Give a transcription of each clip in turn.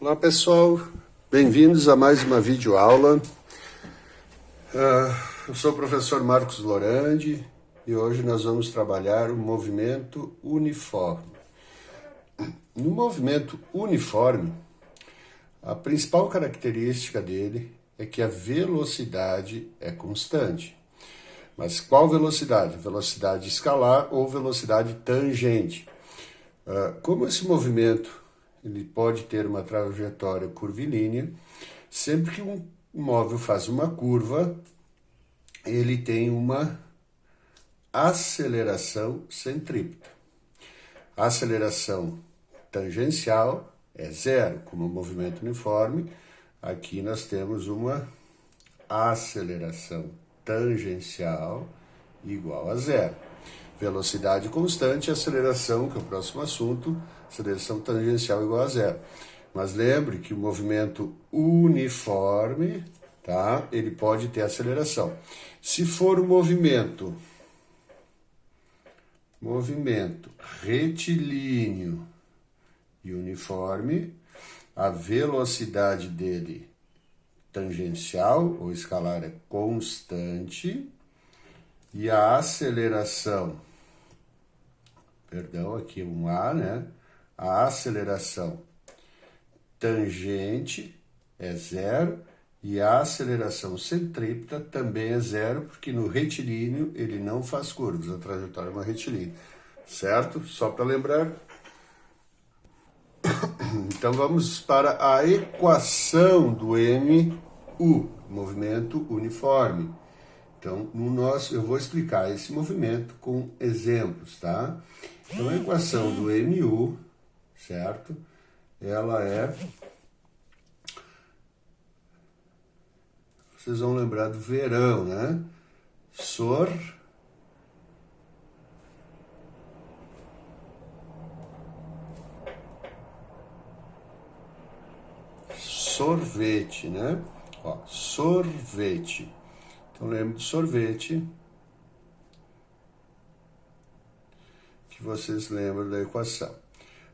Olá pessoal, bem-vindos a mais uma videoaula. Eu sou o professor Marcos Lorandi e hoje nós vamos trabalhar o movimento uniforme. No movimento uniforme, a principal característica dele é que a velocidade é constante. Mas qual velocidade? Velocidade escalar ou velocidade tangente? Como esse movimento ele pode ter uma trajetória curvilínea, sempre que um móvel faz uma curva, ele tem uma aceleração centrípeta. A aceleração tangencial é zero, como movimento uniforme. Aqui nós temos uma aceleração tangencial igual a zero. Velocidade constante, aceleração, que é o próximo assunto, aceleração tangencial igual a zero. Mas lembre que o movimento uniforme, tá? Ele pode ter aceleração. Se for um movimento retilíneo e uniforme, a velocidade dele tangencial ou escalar é constante e a aceleração, aqui um A, né? A aceleração tangente é zero e a aceleração centrípeta também é zero, porque no retilíneo ele não faz curvas, a trajetória é uma retilínea, certo? Só para lembrar. Então vamos para a equação do MU, movimento uniforme. Então, eu vou explicar esse movimento com exemplos, tá? Então, a equação do MU, certo? Ela é... Vocês vão lembrar do verão, né? Sorvete, né? Ó, sorvete. Então, lembre do sorvete, que vocês lembram da equação.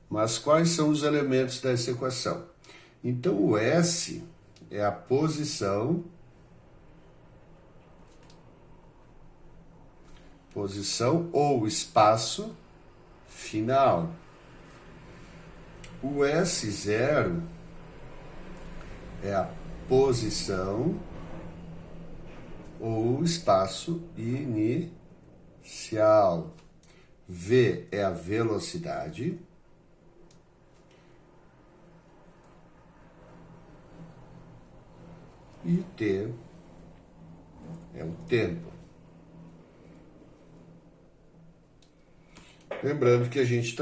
Mas quais são os elementos dessa equação? Então, o S é a posição ou espaço final. O S0 é a posição ou espaço inicial. V é a velocidade. E T é o tempo. Lembrando que a gente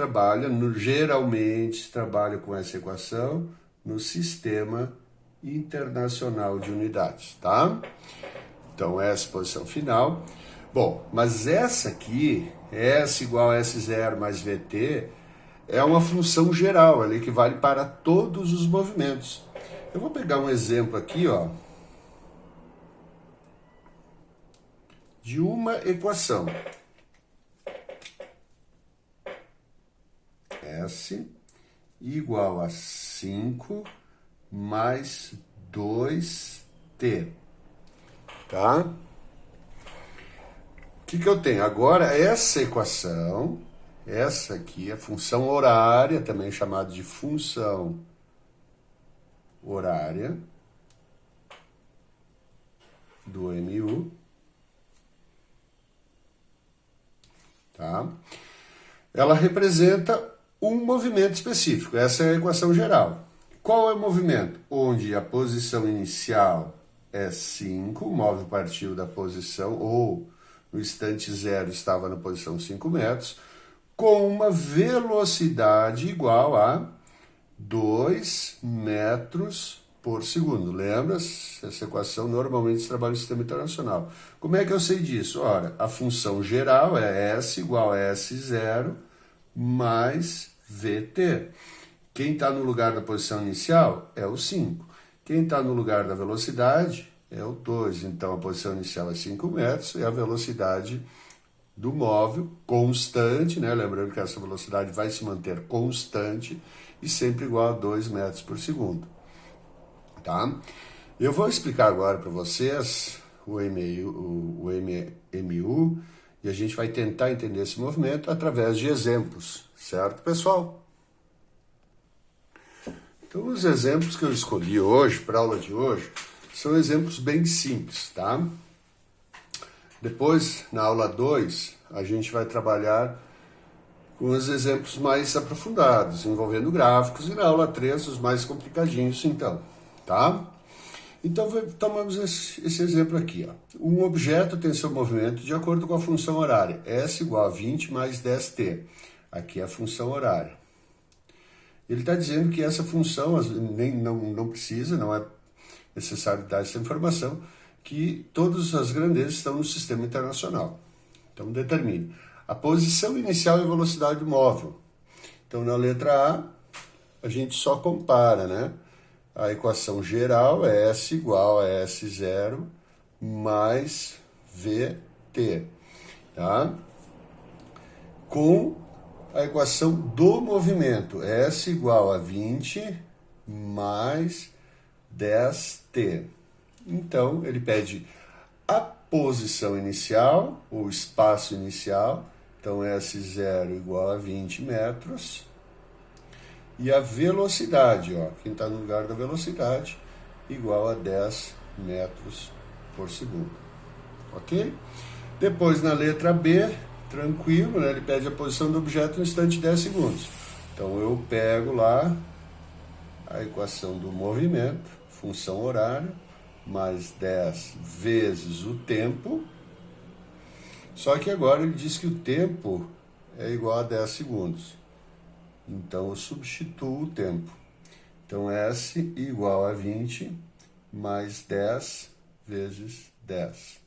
geralmente trabalha com essa equação no Sistema Internacional de Unidades, tá? Então, essa é a posição final. Bom, mas essa aqui, S igual a S0 mais VT, é uma função geral, ela equivale para todos os movimentos. Eu vou pegar um exemplo aqui, ó, de uma equação. S igual a 5 mais 2T. Tá? O que eu tenho? Agora, essa equação, essa aqui, a função horária, também chamada de função horária do MU, tá? Ela representa um movimento específico, essa é a equação geral. Qual é o movimento? Onde a posição inicial é 5, o móvel partiu da posição, ou no instante zero estava na posição 5 metros, com uma velocidade igual a 2 metros por segundo. Lembra? Essa equação normalmente se trabalha no sistema internacional. Como é que eu sei disso? Ora, a função geral é S igual a S0 mais VT. Quem está no lugar da posição inicial é o 5. Quem está no lugar da velocidade é o 2. Então, a posição inicial é 5 metros e a velocidade do móvel constante, né? Lembrando que essa velocidade vai se manter constante, e sempre igual a 2 metros por segundo. Tá? Eu vou explicar agora para vocês o MU e a gente vai tentar entender esse movimento através de exemplos, certo, pessoal? Então, os exemplos que eu escolhi hoje, para a aula de hoje, são exemplos bem simples, tá? Depois, na aula 2, a gente vai trabalhar com os exemplos mais aprofundados, envolvendo gráficos, e na aula 3, os mais complicadinhos, então, tá? Então, tomamos esse exemplo aqui, ó. Um objeto tem seu movimento de acordo com a função horária, S igual a 20 mais 10t. Aqui é a função horária. Ele está dizendo que essa função não precisa, não é necessário dar essa informação, que todas as grandezas estão no sistema internacional. Então, determine a posição inicial e a velocidade do móvel. Então, na letra a gente só compara, né? A equação geral é S igual a S0 mais VT, tá? Com a equação do movimento, S igual a 20 mais 10t. Então, ele pede a posição inicial, o espaço inicial, então S0 igual a 20 metros, e a velocidade, ó, quem está no lugar da velocidade, igual a 10 metros por segundo, ok? Depois, na letra B, tranquilo, né? Ele pede a posição do objeto no instante de 10 segundos. Então, eu pego lá a equação do movimento, função horária, mais 10 vezes o tempo. Só que agora ele diz que o tempo é igual a 10 segundos. Então, eu substituo o tempo. Então, S igual a 20 mais 10 vezes 10.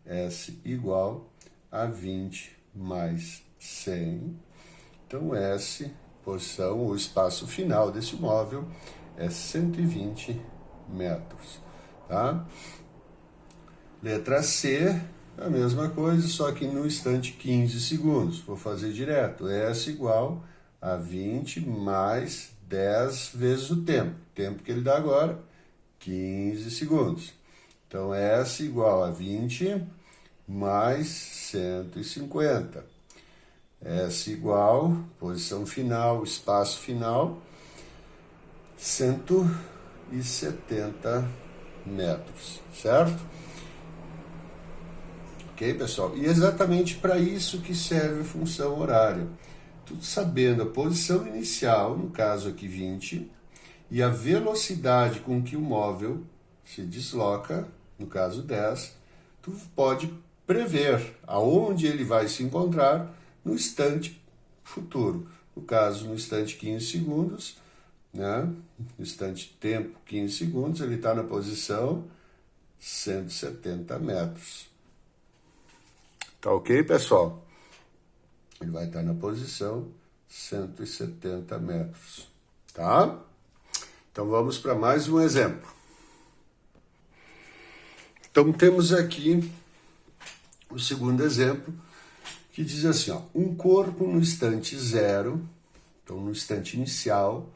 S igual a 20 mais 100. Então, S, posição, o espaço final desse móvel é 120 metros. Tá? Letra C, a mesma coisa, só que no instante 15 segundos. Vou fazer direto. S igual a 20 mais 10 vezes o tempo. O tempo que ele dá agora, 15 segundos. Então, S igual a 20 mais 150. S igual, posição final, espaço final, 170 metros, certo? Ok, pessoal? E exatamente para isso que serve a função horária. Tudo sabendo a posição inicial, no caso aqui 20, e a velocidade com que o móvel se desloca, no caso 10, tu pode prever aonde ele vai se encontrar no instante futuro. No caso, no instante 15 segundos, né? No instante tempo 15 segundos, ele está na posição 170 metros. Tá ok, pessoal? Ele vai estar na posição 170 metros, tá? Então, vamos para mais um exemplo. Então, temos aqui o segundo exemplo, que diz assim, ó, um corpo no instante zero, então no instante inicial,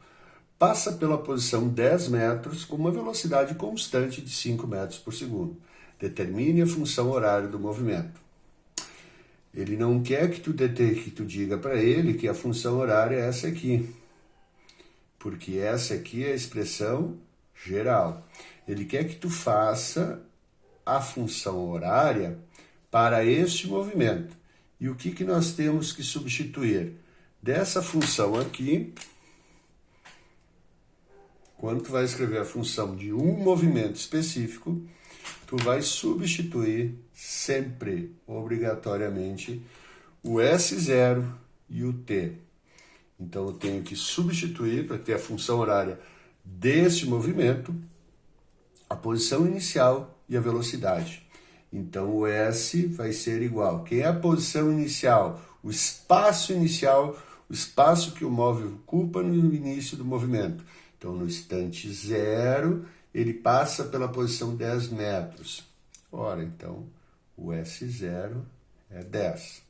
passa pela posição 10 metros com uma velocidade constante de 5 metros por segundo. Determine a função horária do movimento. Ele não quer que tu diga para ele que a função horária é essa aqui, porque essa aqui é a expressão geral. Ele quer que tu faça a função horária para este movimento. E o que nós temos que substituir? Dessa função aqui, quando tu vai escrever a função de um movimento específico, tu vai substituir sempre, obrigatoriamente, o S0 e o T. Então, eu tenho que substituir, para ter a função horária deste movimento, a posição inicial e a velocidade. Então, o S vai ser igual. Quem é a posição inicial? O espaço inicial, o espaço que o móvel ocupa no início do movimento. Então, no instante zero, ele passa pela posição 10 metros. Ora, então, o S0 é 10.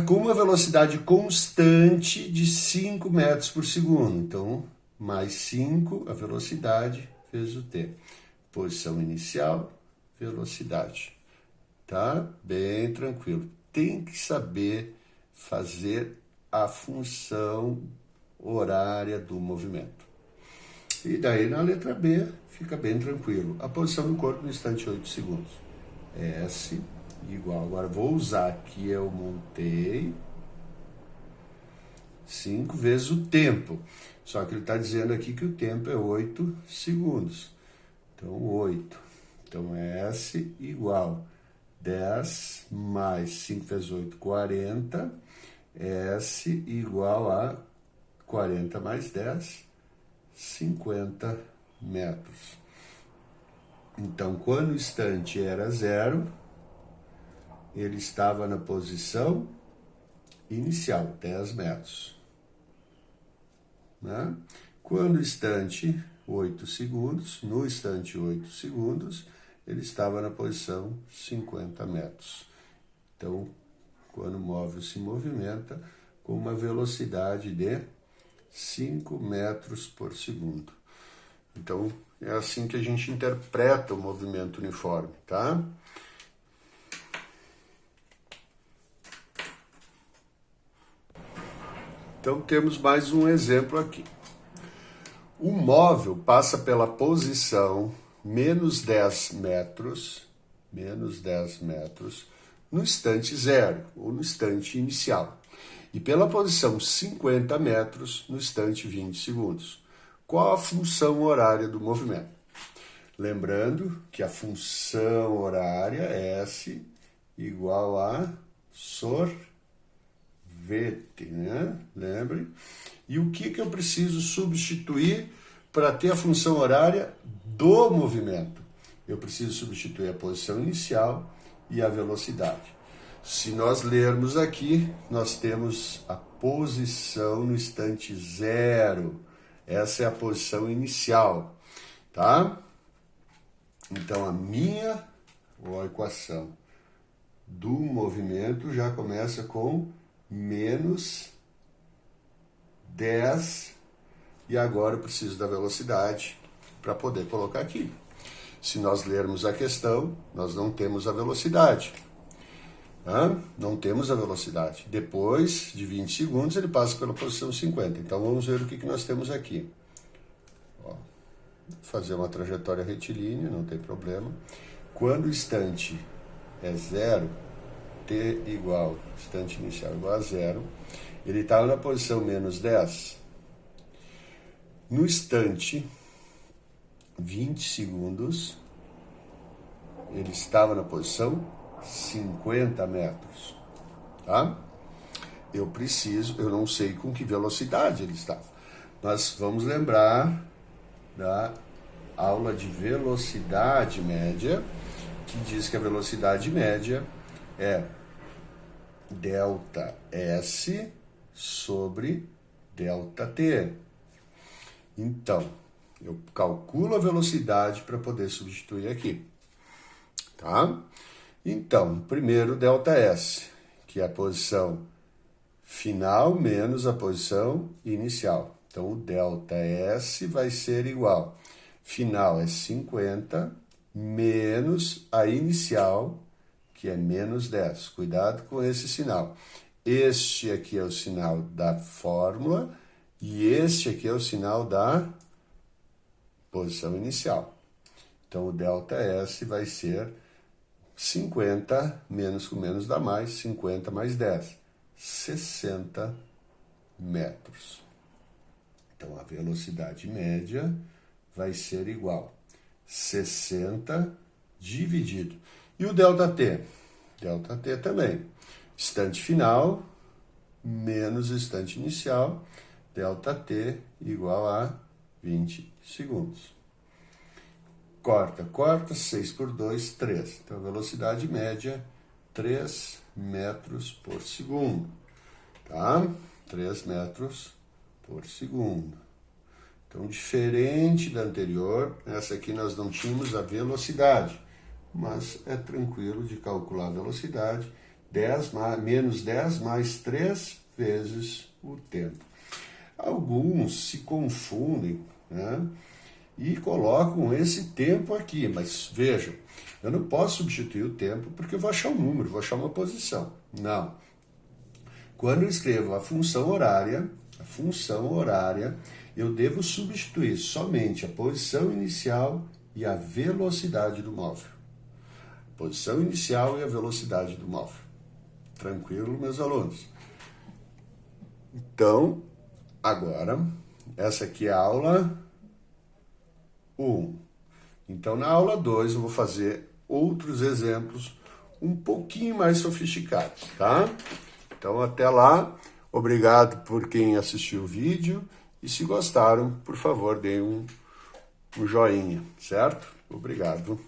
Com uma velocidade constante de 5 metros por segundo. Então, mais 5, a velocidade, vezes o t. Posição inicial, velocidade. Tá? Bem tranquilo. Tem que saber fazer a função horária do movimento. E daí, na letra B, fica bem tranquilo. A posição do corpo no instante 8 segundos. S igual. Agora vou usar aqui, eu montei 5 vezes o tempo. Só que ele está dizendo aqui que o tempo é 8 segundos. Então, 8. Então, S igual 10 mais 5 vezes 8, 40. S igual a 40 mais 10, 50 metros. Então, quando o instante era 0, ele estava na posição inicial, 10 metros. Né? Quando o instante 8 segundos, no instante 8 segundos, ele estava na posição 50 metros. Então, quando o móvel se movimenta com uma velocidade de 5 metros por segundo. Então, é assim que a gente interpreta o movimento uniforme, tá? Então, temos mais um exemplo aqui. O móvel passa pela posição menos 10 metros, no instante 0, ou no instante inicial. E pela posição 50 metros, no instante 20 segundos. Qual a função horária do movimento? Lembrando que a função horária é S igual a sorvete, né? Lembrem? E o que eu preciso substituir para ter a função horária do movimento? Eu preciso substituir a posição inicial e a velocidade. Se nós lermos aqui, nós temos a posição no instante 0. Essa é a posição inicial, tá? Então, a minha equação do movimento já começa com menos 10, e agora eu preciso da velocidade para poder colocar aqui. Se nós lermos a questão, nós não temos a velocidade. Não temos a velocidade. Depois de 20 segundos, ele passa pela posição 50. Então, vamos ver o que nós temos aqui. Ó, fazer uma trajetória retilínea, não tem problema. Quando o instante é 0, t igual, instante inicial igual a 0, ele estava na posição menos 10. No instante 20 segundos, ele estava na posição 50 metros, tá? Eu não sei com que velocidade ele estava, mas vamos lembrar da aula de velocidade média, que diz que a velocidade média é delta S sobre delta T. Então, eu calculo a velocidade para poder substituir aqui, tá? Então, primeiro ΔS, que é a posição final menos a posição inicial. Então, o ΔS vai ser igual. Final é 50 menos a inicial, que é menos 10. Cuidado com esse sinal. Este aqui é o sinal da fórmula e este aqui é o sinal da posição inicial. Então, o ΔS vai ser 50 menos com menos dá mais, 50 mais 10, 60 metros. Então, a velocidade média vai ser igual 60 dividido. E o ΔT? ΔT também. Instante final menos instante inicial, ΔT igual a 20 segundos. Corta, 6 por 2, 3. Então, a velocidade média, 3 metros por segundo. Tá? 3 metros por segundo. Então, diferente da anterior, essa aqui nós não tínhamos a velocidade, mas é tranquilo de calcular a velocidade menos 10 mais 3 vezes o tempo. Alguns se confundem, né, e colocam esse tempo aqui, mas vejam, eu não posso substituir o tempo porque eu vou achar um número, vou achar uma posição. Não. Quando eu escrevo a função horária, eu devo substituir somente a posição inicial e a velocidade do móvel. Posição inicial e a velocidade do móvel. Tranquilo, meus alunos? Então, agora, essa aqui é a aula 1. Então, na aula 2, eu vou fazer outros exemplos um pouquinho mais sofisticados, tá? Então, até lá. Obrigado por quem assistiu o vídeo. E se gostaram, por favor, deem um joinha, certo? Obrigado.